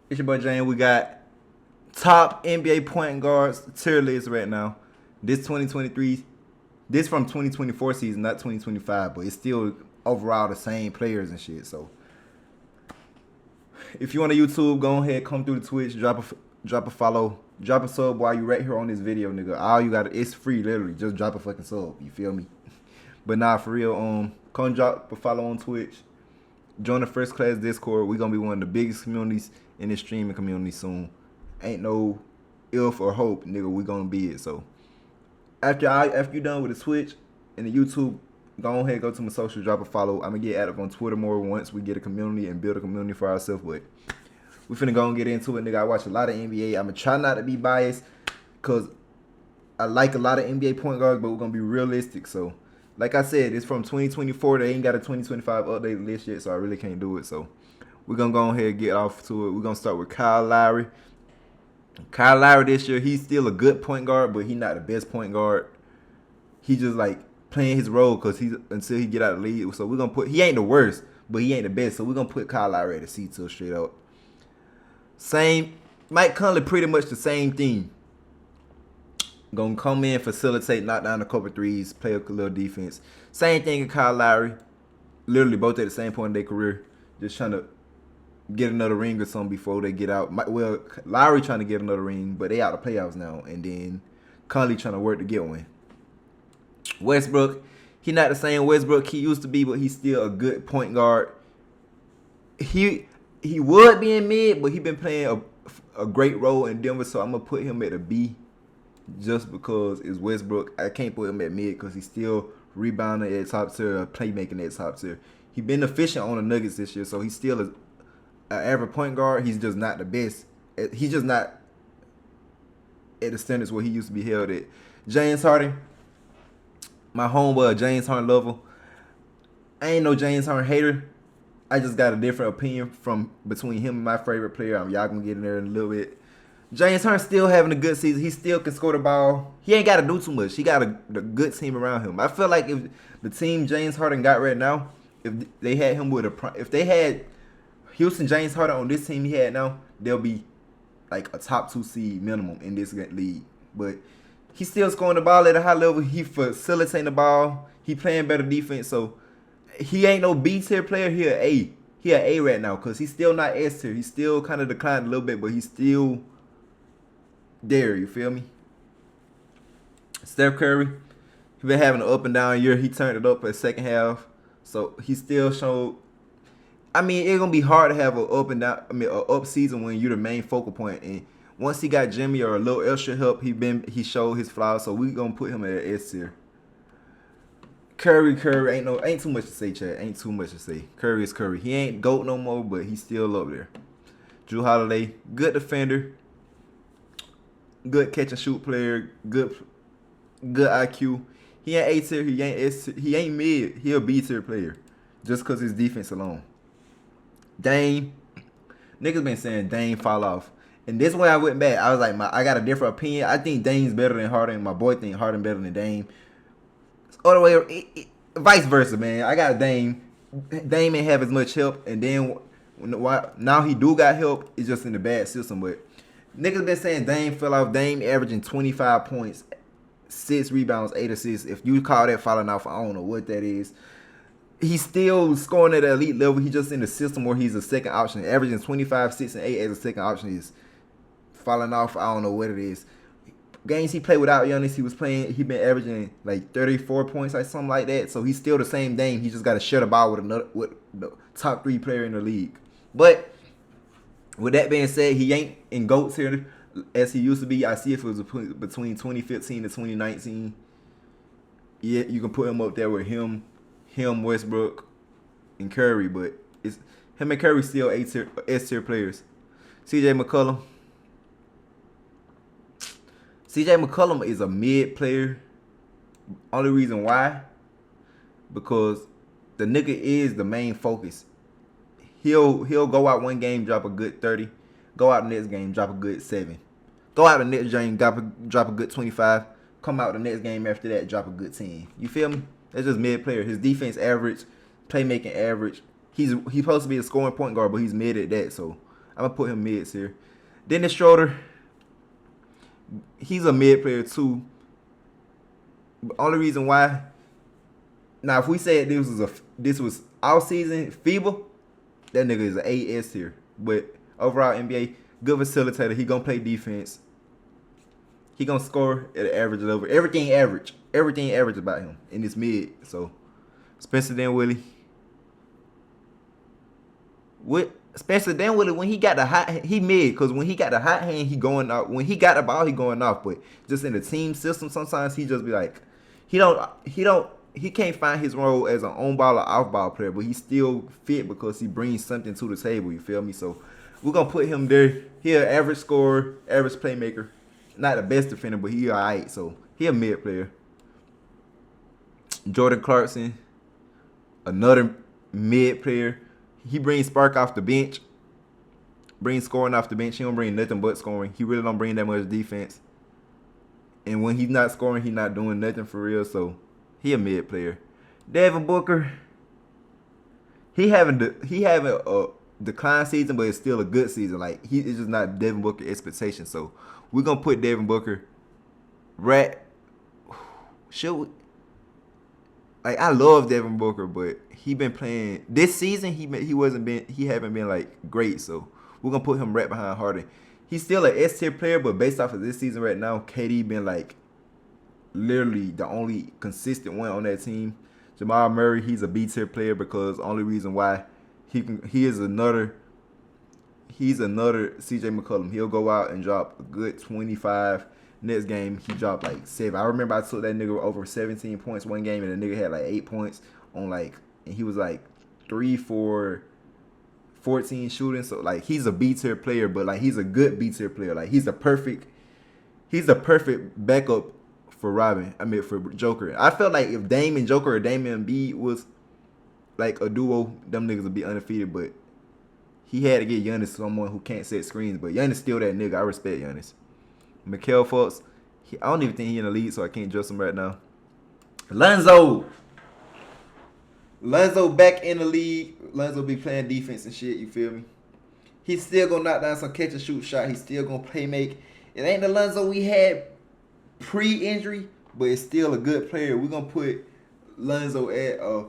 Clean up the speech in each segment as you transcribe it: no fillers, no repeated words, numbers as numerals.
It's your boy Jane. We got top NBA point guards tier list right now. This 2023, this from 2024 season, not 2025, but it's still overall the same players and shit. So if you on the YouTube, go ahead, come through the Twitch, drop a follow, drop a sub while you right here on this video, nigga. All you got, it's free, literally. Just drop a fucking sub. You feel me? But nah, for real, come drop a follow on Twitch. Join the First Class Discord. We gonna be one of the biggest communities in this streaming community soon. Ain't no if or hope, nigga. We gonna be it. So after you done with the Twitch and the YouTube, go ahead, go to my social, drop a follow. I'm gonna get active on Twitter more once we get a community and build a community for ourselves. But we finna go and get into it, nigga. I watch a lot of NBA. I'm gonna try not to be biased, cause I like a lot of NBA point guards, but we're gonna be realistic. So, like I said, it's from 2024. They ain't got a 2025 updated list yet, so I really can't do it. So, we're gonna go ahead and get off to it. We're gonna start with Kyle Lowry. Kyle Lowry this year, he's still a good point guard, but he's not the best point guard. He just like playing his role because he's until he get out of the league. So we're gonna put, he ain't the worst, but he ain't the best. So we're gonna put Kyle Lowry at a C2 straight up. Same, Mike Conley, pretty much the same thing. Gonna come in, facilitate, knock down a couple threes, play a little defense. Same thing with Kyle Lowry. Literally both at the same point in their career, just trying to get another ring or something before they get out. Well, Lowry trying to get another ring, but they out the playoffs now, and then Conley trying to work to get one. Westbrook, he not the same Westbrook he used to be, but he's still a good point guard. He would be in mid, but he been playing a great role in Denver, so I'm gonna put him at a B, just because it's Westbrook. I can't put him at mid because he's still rebounding at top tier, playmaking at top tier. He been efficient on the Nuggets this year, so he's still an average point guard. He's just not the best. He's just not at the standards where he used to be held at. James Harden, my homeboy, James Harden lover. I ain't no James Harden hater. I just got a different opinion from between him and my favorite player. Y'all gonna get in there in a little bit. James Harden still having a good season. He still can score the ball. He ain't got to do too much. He got a good team around him. I feel like if the team James Harden got right now, if they had him with if they had Houston James Harden on this team he had now, they'll be like a top 2 seed minimum in this league. But he's still scoring the ball at a high level. He facilitating the ball. He playing better defense. So he ain't no B tier player. He an A. He an A right now because he's still not S tier. He's still kind of declined a little bit, but he's still there. You feel me? Steph Curry, he been having an up and down year. He turned it up at second half, so he still showed. I mean, it's gonna be hard to have an up and down. I mean, an up season when you're the main focal point. And once he got Jimmy or a little extra help, he showed his flaws. So we gonna put him at S tier. Curry ain't too much to say, Chad. Ain't too much to say. Curry is Curry. He ain't GOAT no more, but he's still up there. Drew Holiday, good defender, good catch and shoot player, good IQ. He ain't A tier. He ain't S tier. He ain't mid. He a B tier player, just cause his defense alone. Dame, niggas been saying Dame fall off, and this way I went back. I was like, I got a different opinion. I think Dame's better than Harden. My boy think Harden better than Dame. Other way, vice versa, man. I got Dame. Dame ain't have as much help, and then now he do got help. It's just in the bad system. But niggas been saying Dame fell off. Dame averaging 25 points, 6 rebounds, 8 assists. If you call that falling off, I don't know what that is. He's still scoring at an elite level. He's just in the system where he's a second option. Averaging 25, 6, and 8 as a second option is falling off. I don't know what it is. Games he played without Giannis, he been averaging like 34 points, like something like that. So he's still the same Dame. He just got to share the ball with the top 3 player in the league. But with that being said, he ain't in GOATs here as he used to be. I see if it was between 2015 to 2019. Yeah, you can put him up there with him, Westbrook, and Curry. But it's him and Curry still S tier players. CJ McCollum. CJ McCollum is a mid player. Only reason why, because the nigga is the main focus. He'll go out one game, drop a good 30. Go out the next game, drop a good 7. Go out the next game, drop a good 25. Come out the next game after that, drop a good 10. You feel me? That's just mid player. His defense average, playmaking average. He's supposed to be a scoring point guard, but he's mid at that. So I'm gonna put him mids here. Dennis Schroeder, he's a mid player too. Only reason why. Now, if we said this was our season FIBA, that nigga is an AS here. But overall NBA, good facilitator. He gonna play defense. He gonna score at an average level. Everything average. Everything average about him. And it's mid. So Spencer Dinwiddie. With Spencer Dinwiddie, when he got the hot, he mid. Because when he got the hot hand, he going off. When he got the ball, he going off. But just in the team system, sometimes he just be like, he can't find his role as an on-ball or off-ball player, but he still fit because he brings something to the table, you feel me? So we're going to put him there. He an average scorer, average playmaker. Not the best defender, but he all right. So he a mid player. Jordan Clarkson, another mid player. He brings spark off the bench. Brings scoring off the bench. He don't bring nothing but scoring. He really don't bring that much defense. And when he's not scoring, he's not doing nothing for real. So he a mid player. Devin Booker. He having a decline season, but it's still a good season. Like it's just not Devin Booker expectation. So we're gonna put Devin Booker. Should we? Like I love Devin Booker, but he been playing this season. He haven't been like great. So we're gonna put him right behind Harden. He's still an S tier player, but based off of this season right now, KD been like literally the only consistent one on that team. Jamal Murray, he's a B tier player because only reason why he's another CJ McCollum. He'll go out and drop a good 25. Next game he dropped like 7. I remember I took that nigga over 17 points one game, and the nigga had like 8 points on and he was like 3 for 14 shooting. So like he's a B tier player, but like he's a good B tier player. Like he's a perfect backup for for Joker. I felt like if Dame and Joker or Dame and Embiid was like a duo, them niggas would be undefeated, but he had to get Giannis someone who can't set screens, but Giannis still that nigga. I respect Giannis. Mikal Fultz, I don't even think he in the league, so I can't trust him right now. Lonzo back in the league. Lonzo be playing defense and shit, you feel me? He's still gonna knock down some catch and shoot shot. He's still gonna play make. It ain't the Lonzo we had pre-injury, but it's still a good player. We're gonna put Lonzo at a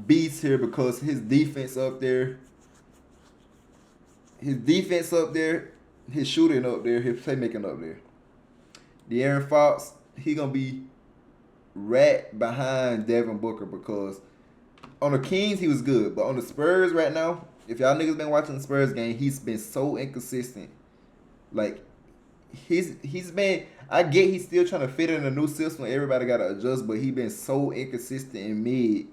B tier because his defense up there. His shooting up there, his playmaking up there. De'Aaron Fox, he gonna be right behind Devin Booker because on the Kings he was good, but on the Spurs right now, if y'all niggas been watching the Spurs game, he's been so inconsistent. Like he's been. I get he's still trying to fit in a new system. Everybody gotta adjust, but he been so inconsistent in mid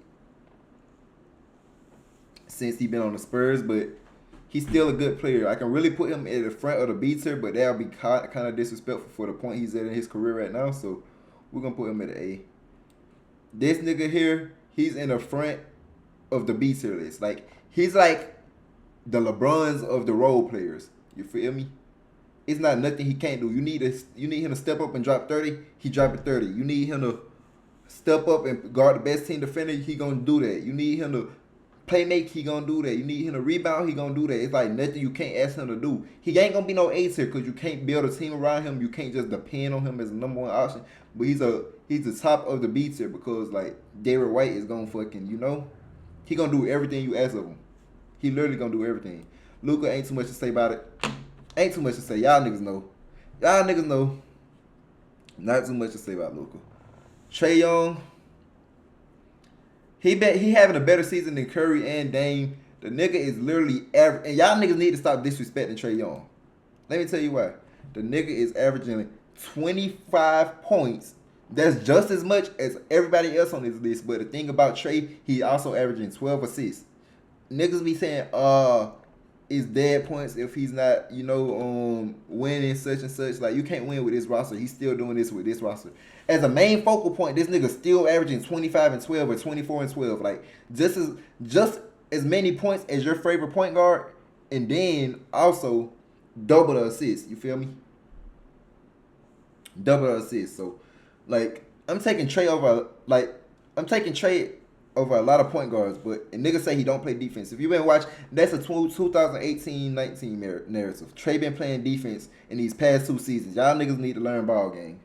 since he been on the Spurs, but. He's still a good player. I can really put him at the front of the B tier, but that'll be kind of disrespectful for the point he's at in his career right now. So we're going to put him at an A. This nigga here, he's in the front of the B tier list. Like, he's like the LeBrons of the role players. You feel me? It's not nothing he can't do. You need him to step up and drop 30, he dropping 30. You need him to step up and guard the best team defender, he going to do that. You need him to play make, he gonna do that. You need him to rebound, he gonna do that. It's like nothing you can't ask him to do. He ain't gonna be no ace here because you can't build a team around him. You can't just depend on him as a number one option. But he's the top of the B tier because like Derrick White is gonna fucking, he gonna do everything you ask of him. He literally gonna do everything. Luka ain't too much to say about it. Ain't too much to say. Y'all niggas know. Not too much to say about Luka. Trae Young. He having a better season than Curry and Dame. The nigga is literally average. And y'all niggas need to stop disrespecting Trae Young. Let me tell you why. The nigga is averaging 25 points. That's just as much as everybody else on this list. But the thing about Trae, he also averaging 12 assists. Niggas be saying, it's dead points if he's not, winning such and such. Like, you can't win with this roster. He's still doing this with this roster. As a main focal point, this nigga still averaging 25 and 12 or 24 and 12. Like, just as many points as your favorite point guard, and then also double the assists. You feel me? Double the assists. So, like, I'm taking Trae over a lot of point guards, but and niggas say he don't play defense. If you been watching, that's a 2018-19 narrative. Trey been playing defense in these past 2 seasons. Y'all niggas need to learn ball game.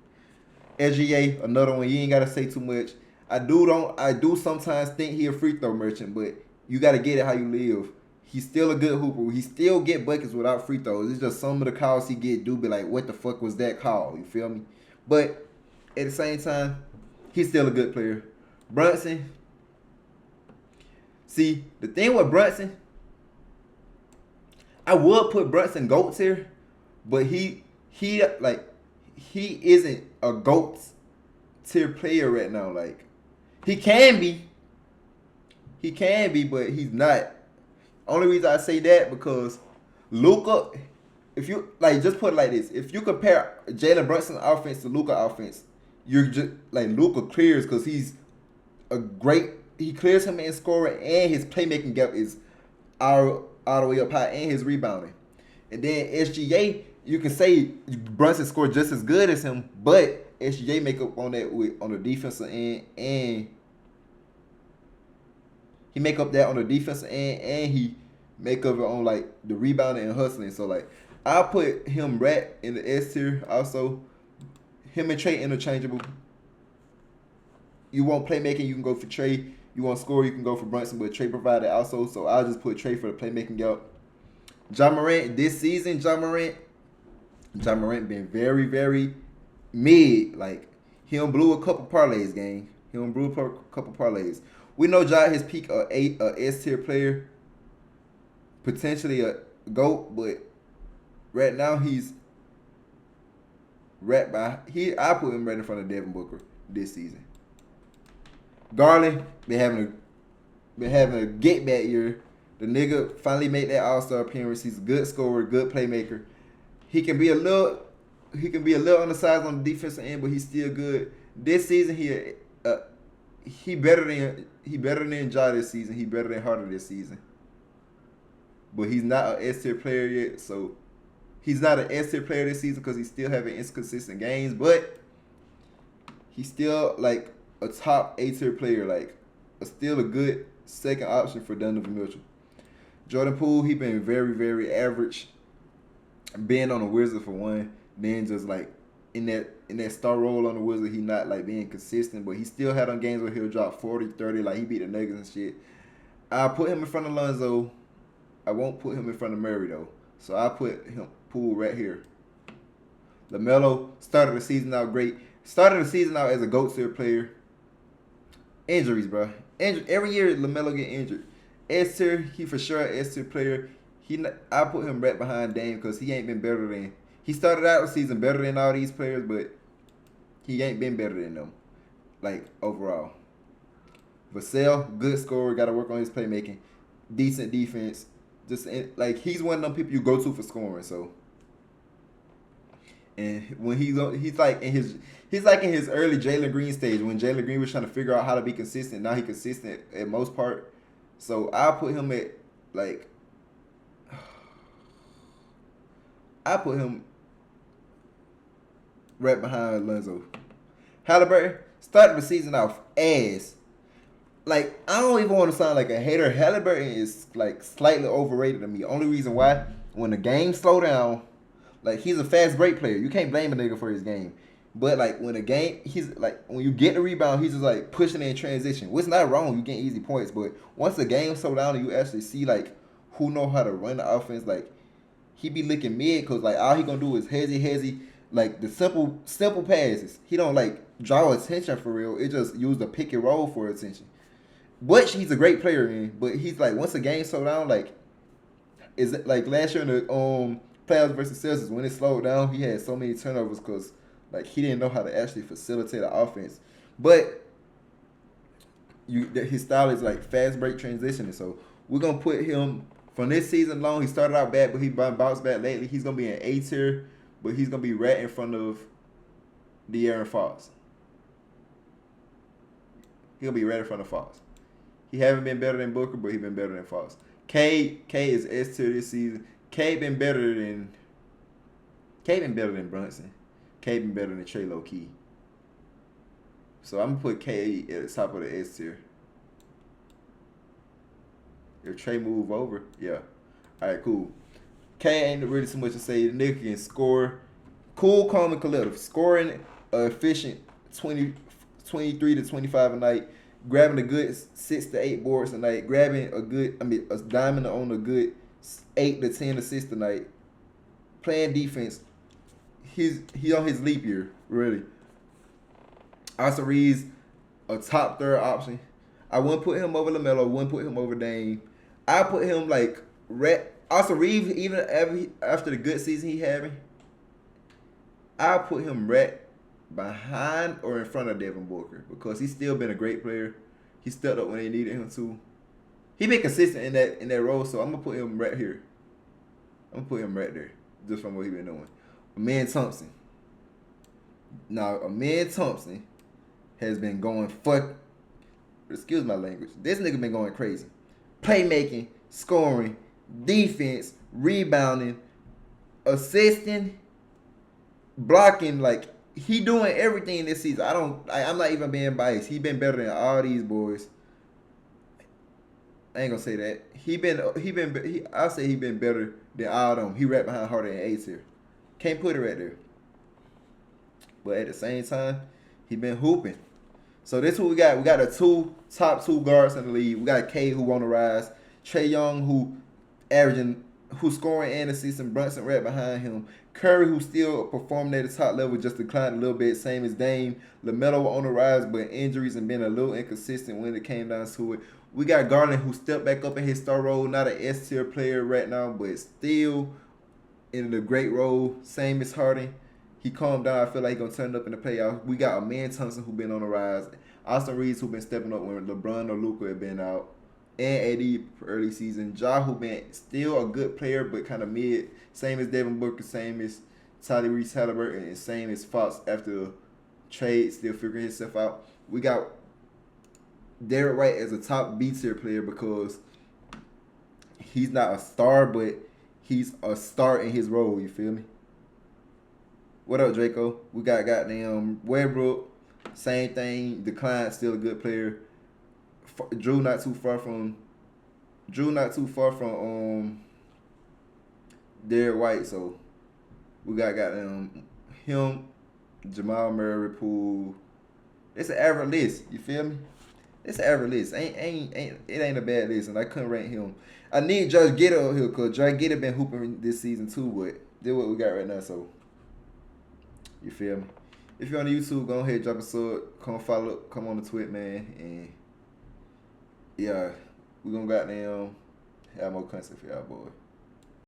SGA, another one. You ain't gotta say too much. I do sometimes think he a free throw merchant, but you gotta get it how you live. He's still a good hooper. He still get buckets without free throws. It's just some of the calls he get do be like, what the fuck was that call? You feel me? But at the same time, he's still a good player. Brunson. See, the thing with Brunson, I would put Brunson GOAT here, but he isn't a GOAT tier player right now. Like, he can be, but he's not. Only reason I say that because Luka, if you like, just put it like this: if you compare Jalen Brunson's offense to Luka offense, you're just like Luka clears because he's a great. He clears him in scoring and his playmaking gap is all the way up high and his rebounding. And then SGA, you can say Brunson scored just as good as him, but SGA make up on that on the defensive end, and he make up that on the defensive end, and he make up it on like the rebounding and hustling. So like I'll put him right in the S tier. Also, him and Trey interchangeable. You want playmaking, you can go for Trey. You want score, you can go for Brunson, but Trey provided also. So I'll just put Trey for the playmaking gap. John Morant this season, John Morant been very, very mid. Like he done blew a couple parlays, gang. He done blew a couple parlays. We know Ja his peak a S tier player, potentially a GOAT, but right now he's right by I put him right in front of Devin Booker this season. Garland been having a get back year. The nigga finally made that All-Star appearance. He's a good scorer, good playmaker. He can be a little on the sides on the defensive end, but he's still good. This season he better than Ja this season. He better than Harden this season. But he's not an S tier player yet, so he's not an S tier player this season because he's still having inconsistent games, but he's still like a top A tier player, like still a good second option for Donovan Mitchell. Jordan Poole, he been very, very average. Being on the Wizards for one, then just like in that star role on the Wizards, he not like being consistent, but he still had on games where he'll drop 40, 30, like he beat the Nuggets and shit. I'll put him in front of Lonzo. I won't put him in front of Murray though. So I put him Poole right here. LaMelo started the season out great. Started the season out as a GOAT tier player. Injuries, bro. Every year LaMelo get injured. S tier, he for sure an S tier player. I put him right behind Dame because he ain't been better than. He started out the season better than all these players, but he ain't been better than them, like overall. Vassell, good scorer, got to work on his playmaking, decent defense. Just like he's one of them people you go to for scoring. So, and when he's like in his early Jalen Green stage when Jalen Green was trying to figure out how to be consistent. Now he's consistent at most part. So I'll put him at like. I put him right behind Lonzo. Halliburton started the season off ass. Like, I don't even want to sound like a hater. Halliburton is like slightly overrated to me. Only reason why, when the game slow down, like he's a fast break player. You can't blame a nigga for his game. But like when the game, he's like when you get the rebound, he's just like pushing in transition. Which is not wrong. You get easy points. But once the game slow down and you actually see like who know how to run the offense, like he be looking mid because like all he gonna do is hezzy, like the simple passes. He don't like draw attention for real. It just use the pick and roll for attention. But he's a great player, man. But he's like once the game slow down, like is it like last year in the playoffs versus Celtics when it slowed down, he had so many turnovers because like he didn't know how to actually facilitate the offense. But his style is like fast break transitioning. So we're gonna put him. From this season long, he started out bad, but he bounced back lately. He's going to be an A tier, but he's going to be right in front of De'Aaron Fox. He'll be right in front of Fox. He haven't been better than Booker, but he's been better than Fox. K is S tier this season. K been better than Brunson. K been better than Trey low-key. So I'm going to put K at the top of the S tier. If Trey move over, yeah. All right, cool. K ain't really too much to say. The nigga can score. Cool, calm, and collective. Scoring efficient 23 to 25 a night. Grabbing a good 6 to 8 boards a night. Grabbing a diamond on a good 8 to 10 assists a night. Playing defense. He on his leap year, really. Austin Reeves, a top third option. I wouldn't put him over LaMelo. Wouldn't put him over Dame. I put him like Austin Reeves, even after the good season he having, I put him right behind or in front of Devin Booker because he's still been a great player. He stepped up when they needed him to. He been consistent in that role, so I'm gonna put him right here. I'm gonna put him right there, just from what he been doing. Amen Thompson. Now, Amen Thompson has been going excuse my language. This nigga been going crazy. Playmaking, scoring, defense, rebounding, assisting, blocking. Like, he doing everything this season. I'm not even being biased. He been better than all these boys. I ain't gonna say that. I'll say he been better than all of them. He right behind Harden and A tier. Can't put it right there. But at the same time, he been hooping. So this who we got. We got the top two guards in the league. We got K who on the rise. Trae Young who's scoring and assisting. Brunson right behind him. Curry who's still performing at the top level, just declined a little bit. Same as Dame. LaMelo on the rise, but injuries and been a little inconsistent when it came down to it. We got Garland who stepped back up in his star role. Not an S tier player right now, but still in a great role. Same as Harden. He calmed down. I feel like he's going to turn up in the playoffs. We got Amen Thompson who been on the rise. Austin Reeves who been stepping up when LeBron or Luka have been out. And AD for early season. Ja who been still a good player but kind of mid. Same as Devin Booker. Same as Tyrese Halliburton. And same as Fox after the trade. Still figuring himself out. We got Derrick White as a top B tier player because he's not a star but he's a star in his role. You feel me? What up, Draco? We got goddamn Westbrook. Same thing. Decline, still a good player. Drew not too far from Derrick White. So we got him, Jamal Murray, Poole. It's an average list. You feel me? It's an average list. It ain't a bad list, and I couldn't rank him. I need Judge Gitter up here because Judge Gitter been hooping this season too, but this what we got right now. So. You feel me? If you're on YouTube, go ahead, drop a sub, come follow, come on the Twitch, man, and yeah, we gonna goddamn have more content for y'all, boy.